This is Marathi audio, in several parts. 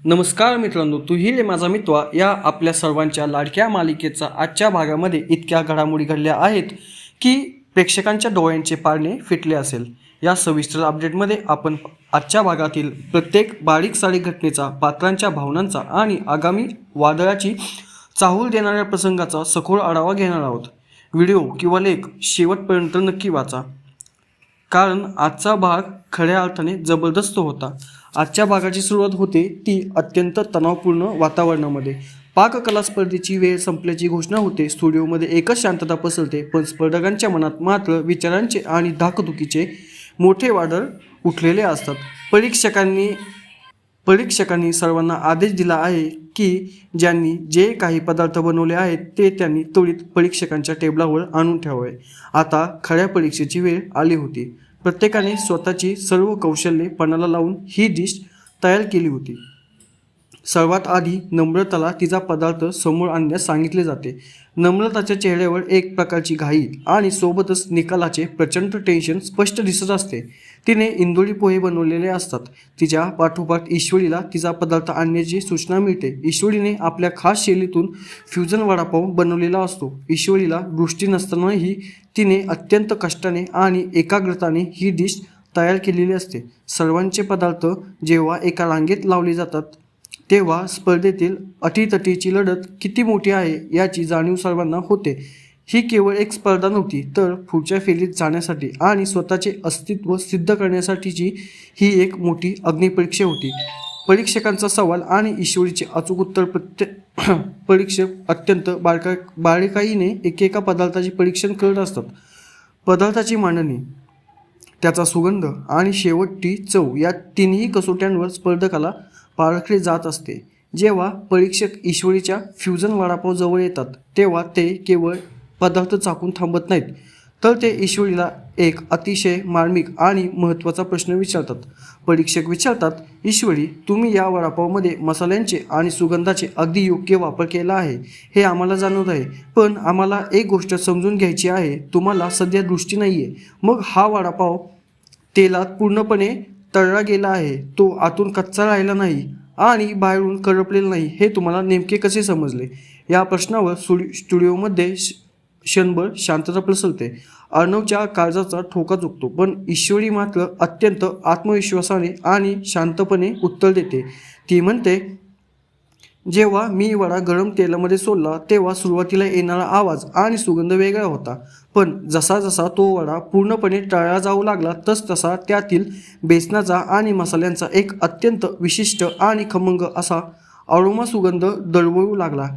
नमस्कार मित्रांनो, तूही रे माझा मित्र या आपल्या सर्वांच्या लाडक्या मालिकेचा आजच्या भागामध्ये इतक्या घडामोडी घडल्या आहेत की प्रेक्षकांच्या डोळ्यांचे पारणे फिटले असेल। या सविस्तर अपडेटमध्ये आपण आजच्या भागातील प्रत्येक बारीक सारीक घटनेचा, पात्रांच्या भावनांचा आणि आगामी वादळाची चाहूल देणाऱ्या प्रसंगाचा सखोल आढावा घेणार आहोत। व्हिडिओ किंवा लेख शेवटपर्यंत नक्की वाचा, कारण आजचा भाग खऱ्या अर्थाने जबरदस्त होता। आजच्या भागाची सुरुवात होते ती अत्यंत तणावपूर्ण वातावरणामध्ये। पाककला स्पर्धेची वेळ संपल्याची घोषणा होते। स्टुडिओमध्ये एकच शांतता पसरते, पण स्पर्धकांच्या मनात मात्र विचारांचे आणि धाकधुकीचे मोठे वादळ उठलेले असतात। परीक्षकांनी सर्वांना आदेश दिला आहे की ज्यांनी जे काही पदार्थ बनवले आहेत ते त्यांनी त्वरित परीक्षकांच्या टेबलावर आणून ठेवावे। आता खऱ्या परीक्षेची वेळ आली होती। प्रत्येकाने स्वतःची सर्व कौशल्ये पणाला लावून ही डिश तयार केली होती। सर्वात आधी नम्रताला तिचा पदार्थ समोर आणण्यास सांगितले जाते। नम्रताच्या चेहऱ्यावर एक प्रकारची घाई आणि सोबतच निकालाचे प्रचंड टेन्शन स्पष्ट दिसत असते। तिने इंदोरी पोहे बनवलेले असतात। तिच्या पाठोपाठ ईश्वरीला तिचा पदार्थ आणण्याची सूचना मिळते। ईश्वरीने आपल्या खास शैलीतून फ्युजन वडापाव बनवलेला असतो। ईश्वरीला दृष्टी नसतानाही तिने अत्यंत कष्टाने आणि एकाग्रताने ही डिश तयार केलेली असते। सर्वांचे पदार्थ जेव्हा एका रांगेत लावले जातात तेव्हा स्पर्धेतील अटीतटीची लढत किती मोठी आहे याची जाणीव सर्वांना होते। ही केवळ एक स्पर्धा नव्हती, तर पुढच्या फेरीत जाण्यासाठी आणि स्वतःचे अस्तित्व सिद्ध करण्यासाठीची ही एक मोठी अग्निपरीक्षा होती। परीक्षकांचा सवाल आणि ईश्वरीचे अचूक उत्तर परीक्षक अत्यंत बारीकाईने एकेका पदार्थाचे परीक्षण करत असतात। पदार्थाची मांडणी, त्याचा सुगंध आणि शेवटची चव या तिन्ही कसोट्यांवर स्पर्धकाला पारखले जात असते। जेव्हा परीक्षक ईश्वरीच्या फ्युजन वडापाव जवळ येतात तेव्हा ते केवळ पदार्थ चाकून थांबत नाहीत, तर ते ईश्वरीला एक अतिशय मार्मिक आणि महत्त्वाचा प्रश्न विचारतात। परीक्षक विचारतात, ईश्वरी, तुम्ही या वडापावमध्ये मसाल्यांचे आणि सुगंधाचे अगदी योग्य वापर केला आहे हे आम्हाला जाणवत आहे, पण आम्हाला एक गोष्ट समजून घ्यायची आहे, तुम्हाला सध्या दृष्टी नाही आहे। मग हा वडापाव तेलात पूर्णपणे तळला गेला आहे, तो आतून कच्चा राहिला नाही आणि बाहेरून करपलेला नाही, हे तुम्हाला नेमके कसे समजले? या प्रश्नावर स्टुडिओमध्ये क्षणभर शांतता पसरते। अर्णवच्या काळजाचा ठोका चुकतो, पण ईश्वरी मात्र अत्यंत आत्मविश्वासाने आणि शांतपणे उत्तर देते। ती म्हणते, जेव्हा मी वडा गरम तेलामध्ये सोडला तेव्हा सुरुवातीला येणारा आवाज आणि सुगंध वेगळा होता, पण जसा जसा तो वडा पूर्णपणे तळला जाऊ लागला तसा त्यातील बेसनाचा आणि मसाल्यांचा एक अत्यंत विशिष्ट आणि खमंग असा अरोमा सुगंध दरवळू लागला।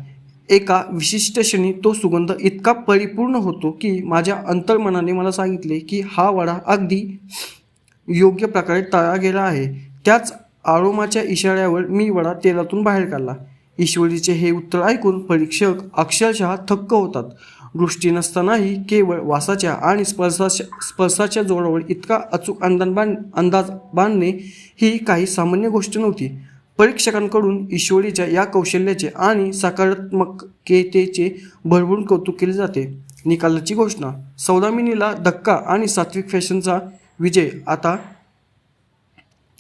एका विशिष्ट क्षणी तो सुगंध इतका परिपूर्ण होतो की माझ्या अंतर्मनाने मला सांगितले की हा वडा अगदी योग्य प्रकारे तळला गेला आहे। त्याच अरोमाच्या इशाऱ्यावर मी वडा तेलातून बाहेर काढला। ईश्वरीचे हे उत्तर ऐकून परीक्षक अक्षरशः थक्क होतात। दृष्टी नसतानाही केवळ वासाच्या आणि स्पर्शाच्या जोरावर इतका अचूक अंदाज बांधणे ही काही सामान्य गोष्ट नव्हती। परीक्षकांकडून ईश्वरीच्या या कौशल्याचे आणि सकारात्मकतेचे भरभरून कौतुक केले जाते। निकालाची घोषणा, सौदामिनीला धक्का आणि सात्विक फॅशनचा विजय।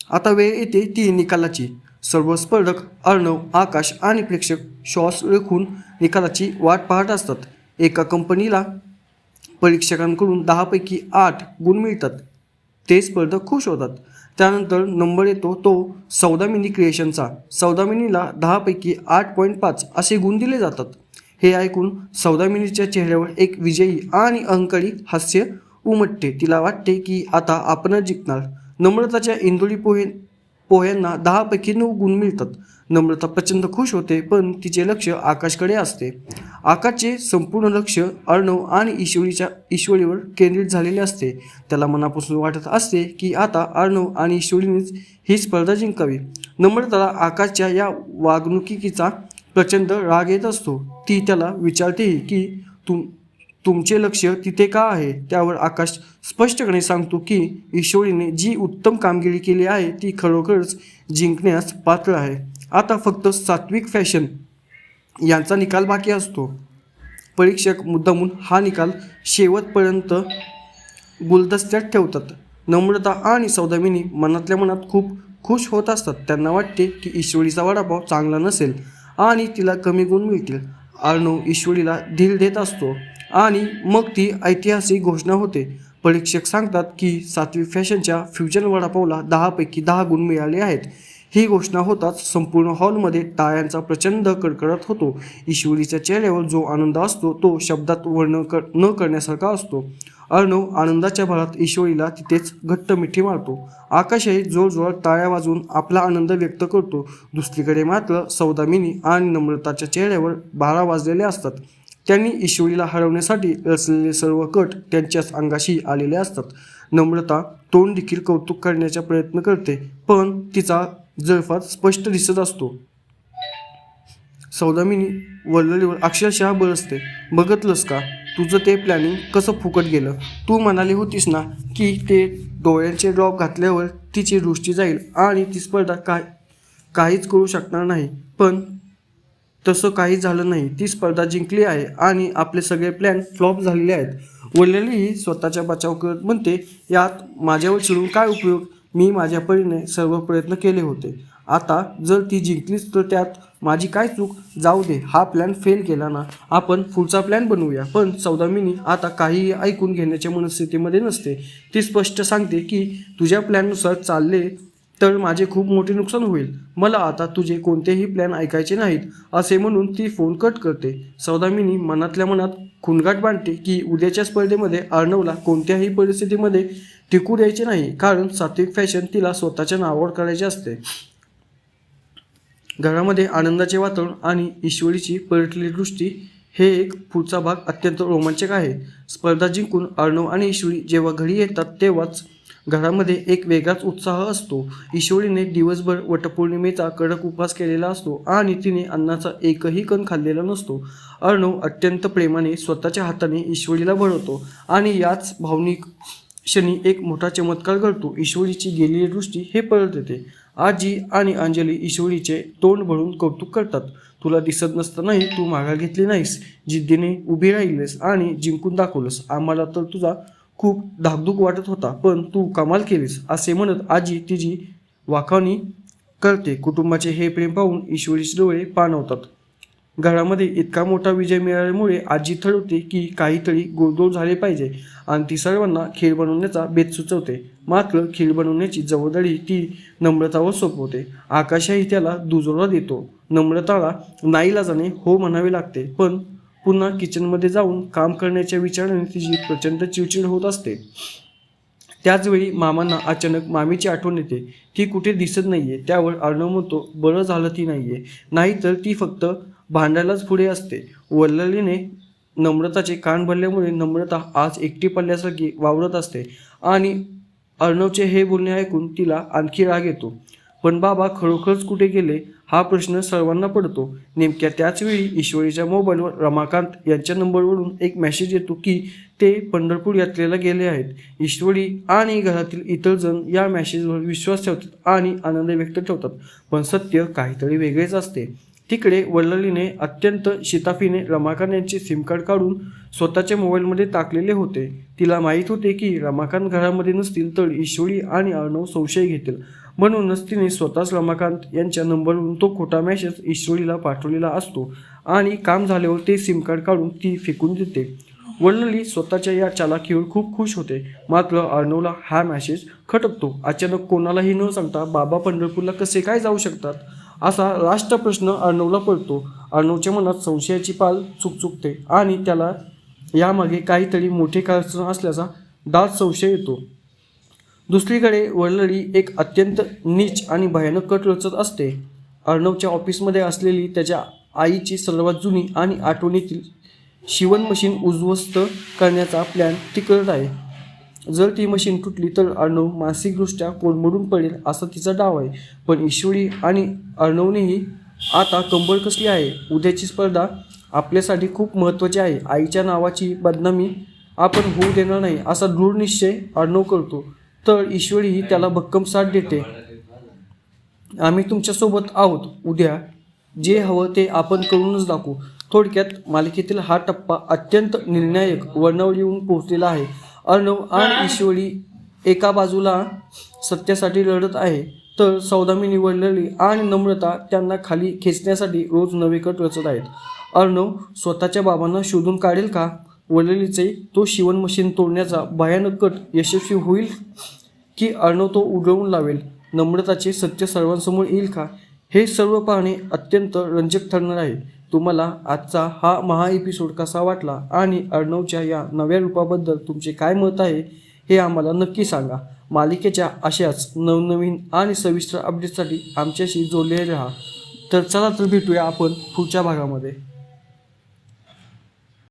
आता वेळ येते ती निकालाची। सर्व स्पर्धक, अर्णव, आकाश आणि प्रेक्षक श्वास रोखून निकालाची वाट पाहत असतात। एका कंपनीला परीक्षकांकडून 10 पैकी 8 गुण मिळतात, ते स्पर्धक खुश होतात। त्यानंतर नंबर येतो तो सौदामिनी क्रिएशनचा। सौदामिनीला 10 पैकी 8.5 असे गुण दिले जातात। हे ऐकून सौदामिनीच्या चेहऱ्यावर एक विजयी आणि अहंकारी हास्य उमटते। तिला वाटते की आता आपणच जिंकणार। नम्रताच्या इंदोरी पोह्यांना 10 पैकी 9 गुण मिळतात। नम्रता प्रचंड खुश होते, पण तिचे लक्ष आकाशकडे असते। आकाशचे संपूर्ण लक्ष अर्णव आणि ईश्वरीवर केंद्रित झालेले असते। त्याला मनापासून वाटत असते की आता अर्णव आणि ईश्वरीनेच ही स्पर्धा जिंकावी। नम्रताला आकाशच्या या वागणुकीचा प्रचंड राग येत असतो। ती त्याला विचारतेही की तुमचे लक्ष तिथे का आहे? त्यावर आकाश स्पष्टपणे सांगतो की ईश्वरीने जी उत्तम कामगिरी केली आहे ती खरोखरच जिंकण्यास पात्र आहे। आता फक्त सात्विक फॅशन यांचा निकाल बाकी असतो। परीक्षक मुद्दामून हा निकाल शेवटपर्यंत गुलदस्त्यात ठेवतात। नम्रता आणि सौदामिनी मनातल्या मनात खूप खुश होत असतात. त्यांना वाटते की ईश्वरीचा वडापाव चांगला नसेल आणि तिला कमी गुण मिळतील. अर्णव ईश्वरीला धीर देत असतो आणि मग ती ऐतिहासिक घोषणा होते. परीक्षक सांगतात की सात्विक फॅशनच्या फ्युजन वडापावला 10पैकी 10 गुण मिळाले आहेत. ही घोषणा होताच संपूर्ण हॉलमध्ये टाळ्यांचा प्रचंड कडकडाट होतो. ईश्वरीच्या चेहऱ्यावर जो आनंद असतो तो शब्दात वर्णन न करण्यासारखा असतो. अर्णव आनंदाच्या भरात ईश्वरीला तिथेच घट्ट मिठी मारतो. आकाशही जोरजोरात टाळ्या वाजवून आपला आनंद व्यक्त करतो. दुसरीकडे मात्र सौदामिनी आणि नम्रताच्या चेहऱ्यावर 12 वाजलेले असतात. त्यांनी ईश्वरीला हरवण्यासाठी रचलेले सर्व कट त्यांच्याच अंगाशी आलेले असतात. नम्रता तोंड देखील कौतुक करण्याचा प्रयत्न करते, पण तिचा जळफात स्पष्ट दिसत असतो. सौदामिनी वल्ललीवर अक्षरशः बरसते. बघितलंस का, तुझं ते प्लॅनिंग कसं फुकट गेलं. तू म्हणाली होतीस ना की ते डोळ्यांचे ड्रॉप घातल्यावर तिची दृष्टी जाईल आणि ती स्पर्धा काहीच करू शकणार नाही. पण तसं काही झालं नाही. ती स्पर्धा जिंकली आहे आणि आपले सगळे प्लॅन फ्लॉप झालेले आहेत. वल्ललीही स्वतःचा बचाव करत म्हणते, यात माझ्यावर चिडून काय उपयोग. मी माझ्या परीने सर्व प्रयत्न केले होते. आता जर ती जिंकलीच तर त्यात माझी काय चूक. जाऊ दे, हा प्लॅन फेल केला ना, आपण पुढचा प्लॅन बनवूया. पण सौदामिनी आता काहीही ऐकून घेण्याच्या मनस्थितीमध्ये नसते. ती स्पष्ट सांगते की तुझ्या प्लॅननुसार चालले तर माझे खूप मोठे नुकसान होईल. मला आता तुझे कोणतेही प्लॅन ऐकायचे नाहीत. असे म्हणून ती फोन कट करते. सौदामिनी मनातल्या मनात खुणगाट बांधते की उद्याच्या स्पर्धेमध्ये अर्णवला कोणत्याही परिस्थितीमध्ये टिकू द्यायचे नाही, कारण सात्विक फॅशन तिला स्वतःच्या नावावर करायचे असते. घरामध्ये आनंदाचे वातावरण आणि ईश्वरीची परटलेली दृष्टी हे एक पुढचा भाग अत्यंत रोमांचक आहे. स्पर्धा जिंकून अर्णव आणि ईश्वरी जेव्हा घरी येतात तेव्हाच घरामध्ये एक वेगळाच उत्साह असतो. ईश्वरीने दिवसभर वटपौर्णिमेचा कडक उपवास केलेला असतो आणि तिने अन्नाचा एकही कण खाल्लेला नसतो. अर्णव अत्यंत प्रेमाने स्वतःच्या हाताने ईश्वरीला भरवतो आणि याच भावनिक क्षणी एक मोठा चमत्कार घडतो. ईश्वरीची गेलेली दृष्टी हे परत येते. आजी आणि अंजली ईश्वरीचे तोंड भरून कौतुक करतात. तुला दिसत नसतानाही तू माघार घेतली नाहीस, जिद्दीने उभी राहिलीस आणि जिंकून दाखवलंस. आम्हाला तर तुझा खूप धाकधूक वाटत होता, पण तू कमाल केलीस, असे म्हणत आजी तिची वाखाणी करते. कुटुंबाचे हे प्रेम पाहून ईश्वरीचे डोळे पाणावतात. घरामध्ये इतका मोठा विजय मिळाल्यामुळे आजी ठरवते की काहीतरी गोडधोड झाले पाहिजे आणि ती सर्वांना खीर बनवण्याचा बेत सुचवते. मात्र खीर बनवण्याची जबाबदारी ती नम्रतावर सोपवते. आकाशही त्याला दुजोरा देतो. नम्रताला नाईलाजाने हो म्हणावे लागते, पण पुन्हा किचनमध्ये जाऊन काम करण्याच्या विचाराने तिची प्रचंड चिडचिड होत असते. त्याचवेळी मामांना अचानक मामीची आठवण येते. ती कुठे दिसत नाहीये. त्यावर अर्णव म्हणतो, बरं झालं ती नाहीये, नाहीतर ती फक्त भांडायलाच पुढे असते. वल्ललीने नम्रताचे कान भरल्यामुळे नम्रता आज एकटी पडल्यासारखी वावरत असते आणि अर्णवचे हे बोलणे ऐकून तिला आणखी राग येतो. पण बाबा खरोखरच कुठे गेले हा प्रश्न सर्वांना पडतो. नेमक्या त्याचवेळी ईश्वरीच्या मोबाईलवर रमाकांत यांच्या नंबरवरून एक मेसेज येतो की ते पंढरपूर यात्रेला गेले आहेत. ईश्वरी आणि घरातील इतर जण या मेसेजवर विश्वास ठेवतात आणि आनंद व्यक्त ठेवतात, पण सत्य काहीतरी वेगळेच असते. तिकडे वल्ललीने अत्यंत शिताफीने रमाकांत यांचे सिम कार्ड काढून स्वतःच्या मोबाईलमध्ये टाकलेले होते. तिला माहीत होते की रमाकांत घरामध्ये नसतील तर ईश्वरी आणि अर्णव संशय घेतील. म्हणूनच तिने स्वतःच रमाकांत यांच्या नंबरवरून तो खोटा मेसेज ईश्वरीला पाठवलेला असतो आणि काम झाल्यावर ते सिम कार्ड काढून ती फेकून देते. वल्लली स्वतःच्या या चालाखीवर खूप खुश होते. मात्र अर्णवला हा मेसेज खटकतो. अचानक कोणालाही न सांगता बाबा पंढरपूरला कसे काय जाऊ शकतात, असा राष्ट्र प्रश्न अर्णवला पडतो. अर्णवच्या मनात संशयाची पाल चुकचुकते आणि त्याला यामागे काहीतरी मोठे कारण असल्याचा दाट संशय येतो. दुसरीकडे वल्लली एक अत्यंत नीच आणि भयानक कट रचत असते. अर्णवच्या ऑफिसमध्ये असलेली त्याच्या आईची सर्वात जुनी आणि आठवणीतील शिवण मशीन उद्ध्वस्त करण्याचा प्लॅन ती करत आहे. जर ती मशीन तुटली तर अर्णव मानसिकदृष्ट्या कोलमडून पडेल असा तिचा डाव आहे. पण ईश्वरी आणि अर्णवनेही आता कंबर कसली आहे. उद्याची स्पर्धा आपल्यासाठी खूप महत्त्वाची आहे. आईच्या नावाची बदनामी आपण होऊ देणार नाही असा दृढ निश्चय अर्णव करतो. तर ईश्वरीही त्याला भक्कम साथ देते. आम्ही तुमच्यासोबत आहोत. उद्या जे हवं ते आपण करूनच दाखवू. थोडक्यात मालिकेतील हा टप्पा अत्यंत निर्णायक वळणावर येऊन पोहोचलेला आहे. अर्णव आणि ईश्वरी एका बाजूला सत्यासाठी लढत आहे तर सौदामी निवडलेली आणि नम्रता त्यांना खाली खेचण्यासाठी रोज नवे कट रचत आहेत. अर्णव स्वतःच्या बाबांना शोधून काढेल का? वडिलीचे तो शिवण मशीन तोडण्याचा भयानक कट यशस्वी होईल की अर्णव तो उडवून लावेल? नम्रताचे सत्य सर्वांसमोर येईल का? हे सर्व पाहणे अत्यंत रंजक ठरणार आहे. तुम्हाला आजचा हा महा एपिसोड कसा वाटला आणि अर्णवच्या या नव्या रूपाबद्दल तुमचे काय मत आहे हे आम्हाला नक्की सांगा. मालिकेच्या अशाच नवनवीन आणि सविस्तर अपडेट्ससाठी आमच्याशी जोडलेले राहा. तर चला तर भेटूया आपण पुढच्या भागामध्ये.